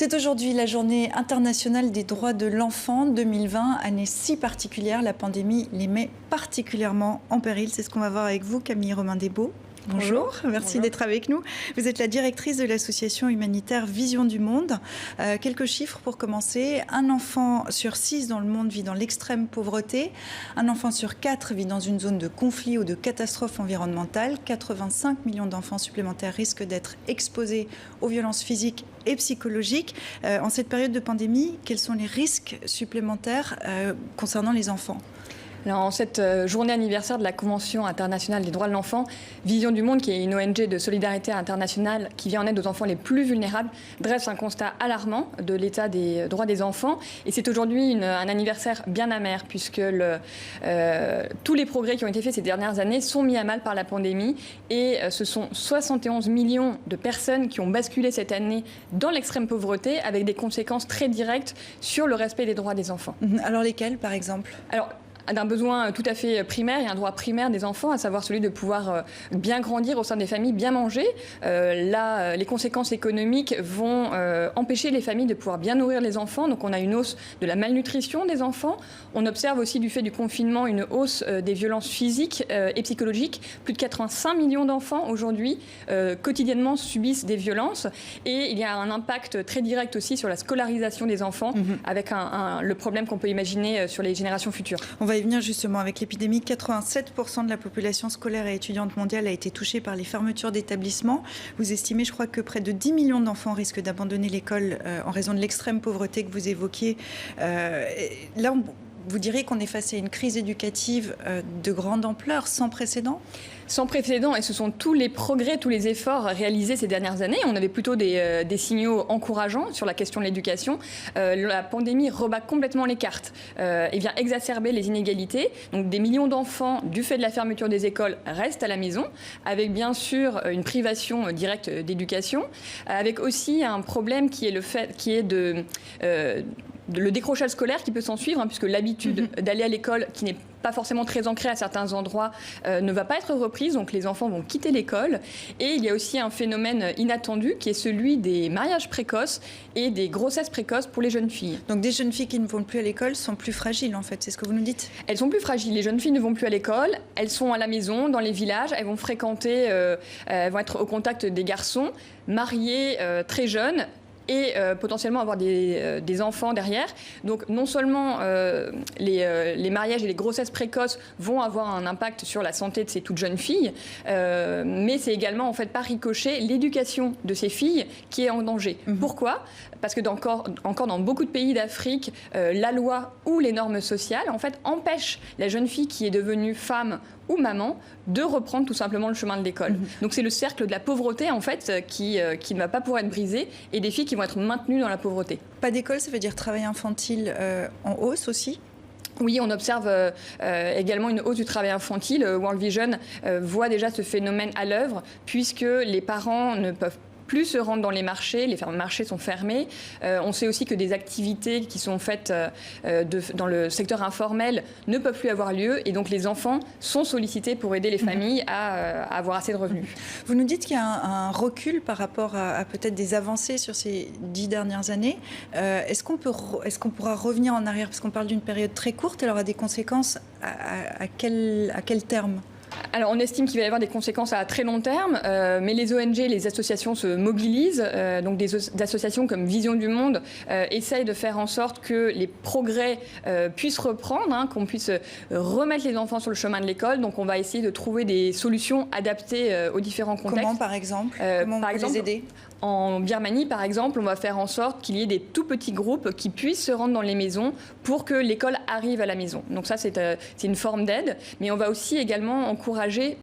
C'est aujourd'hui la journée internationale des droits de l'enfant 2020, année si particulière. La pandémie les met particulièrement en péril. C'est ce qu'on va voir avec vous, Camille Romain-Desbaux. Bonjour, merci d'être avec nous. Vous êtes la directrice de l'association humanitaire Vision du Monde. Quelques chiffres pour commencer. Un enfant sur 6 dans le monde vit dans l'extrême pauvreté. Un enfant sur 4 vit dans une zone de conflit ou de catastrophe environnementale. 85 millions d'enfants supplémentaires risquent d'être exposés aux violences physiques et psychologiques. En cette période de pandémie, quels sont les risques supplémentaires concernant les enfants ? Alors, en cette journée anniversaire de la Convention internationale des droits de l'enfant, Vision du Monde, qui est une ONG de solidarité internationale qui vient en aide aux enfants les plus vulnérables, dresse un constat alarmant de l'état des droits des enfants. Et c'est aujourd'hui un anniversaire bien amer, puisque tous les progrès qui ont été faits ces dernières années sont mis à mal par la pandémie. Et ce sont 71 millions de personnes qui ont basculé cette année dans l'extrême pauvreté, avec des conséquences très directes sur le respect des droits des enfants. Alors lesquels, par exemple ? D'un besoin tout à fait primaire, il y a un droit primaire des enfants, à savoir celui de pouvoir bien grandir au sein des familles, bien manger. Là, les conséquences économiques vont empêcher les familles de pouvoir bien nourrir les enfants. Donc on a une hausse de la malnutrition des enfants. On observe aussi du fait du confinement une hausse des violences physiques et psychologiques. Plus de 85 millions d'enfants aujourd'hui quotidiennement subissent des violences. Et il y a un impact très direct aussi sur la scolarisation des enfants, avec le problème qu'on peut imaginer sur les générations futures. On va y venir justement avec l'épidémie. 87% de la population scolaire et étudiante mondiale a été touchée par les fermetures d'établissements. Vous estimez, je crois, que près de 10 millions d'enfants risquent d'abandonner l'école en raison de l'extrême pauvreté que vous évoquiez. Là, vous diriez qu'on est face à une crise éducative de grande ampleur, sans précédent ? Sans précédent, et ce sont tous les progrès, tous les efforts réalisés ces dernières années. On avait plutôt des signaux encourageants sur la question de l'éducation. La pandémie rebat complètement les cartes et vient exacerber les inégalités. Donc des millions d'enfants, du fait de la fermeture des écoles, restent à la maison, avec bien sûr une privation directe d'éducation, avec aussi un problème qui est le décrochage scolaire qui peut s'en suivre, puisque l'habitude d'aller à l'école, qui n'est pas forcément très ancrée à certains endroits, ne va pas être reprise, donc les enfants vont quitter l'école. Et il y a aussi un phénomène inattendu qui est celui des mariages précoces et des grossesses précoces pour les jeunes filles. Donc des jeunes filles qui ne vont plus à l'école sont plus fragiles en fait, c'est ce que vous nous dites ? Elles sont plus fragiles, les jeunes filles ne vont plus à l'école, elles sont à la maison, dans les villages, elles vont fréquenter, elles vont être au contact des garçons, mariés très jeunes, et potentiellement avoir des enfants derrière. Donc non seulement les mariages et les grossesses précoces vont avoir un impact sur la santé de ces toutes jeunes filles, mais c'est également en fait par ricochet l'éducation de ces filles qui est en danger. Pourquoi ? Parce que encore dans beaucoup de pays d'Afrique, la loi ou les normes sociales en fait empêchent la jeune fille qui est devenue femme ou maman de reprendre tout simplement le chemin de l'école. Donc c'est le cercle de la pauvreté en fait qui ne va pas pouvoir être brisé, et des filles qui vont être maintenues dans la pauvreté. Pas d'école, ça veut dire travail infantile en hausse aussi ? Oui, on observe également une hausse du travail infantile. World Vision voit déjà ce phénomène à l'œuvre, puisque les parents ne peuvent plus se rendre dans les marchés sont fermés. On sait aussi que des activités qui sont faites dans le secteur informel ne peuvent plus avoir lieu, et donc les enfants sont sollicités pour aider les familles à avoir assez de revenus. Vous nous dites qu'il y a un recul par rapport à peut-être des avancées sur ces 10 dernières années. Est-ce qu'on pourra revenir en arrière, parce qu'on parle d'une période très courte, elle aura des conséquences à quel terme ? Alors, on estime qu'il va y avoir des conséquences à très long terme, mais les ONG, les associations se mobilisent. Donc, des associations comme Vision du Monde essayent de faire en sorte que les progrès puissent reprendre, qu'on puisse remettre les enfants sur le chemin de l'école. Donc, on va essayer de trouver des solutions adaptées aux différents contextes. Comment, par exemple ? Comment on peut les aider ? En Birmanie, par exemple, on va faire en sorte qu'il y ait des tout petits groupes qui puissent se rendre dans les maisons pour que l'école arrive à la maison. Donc ça, c'est une forme d'aide, mais on va aussi également encourager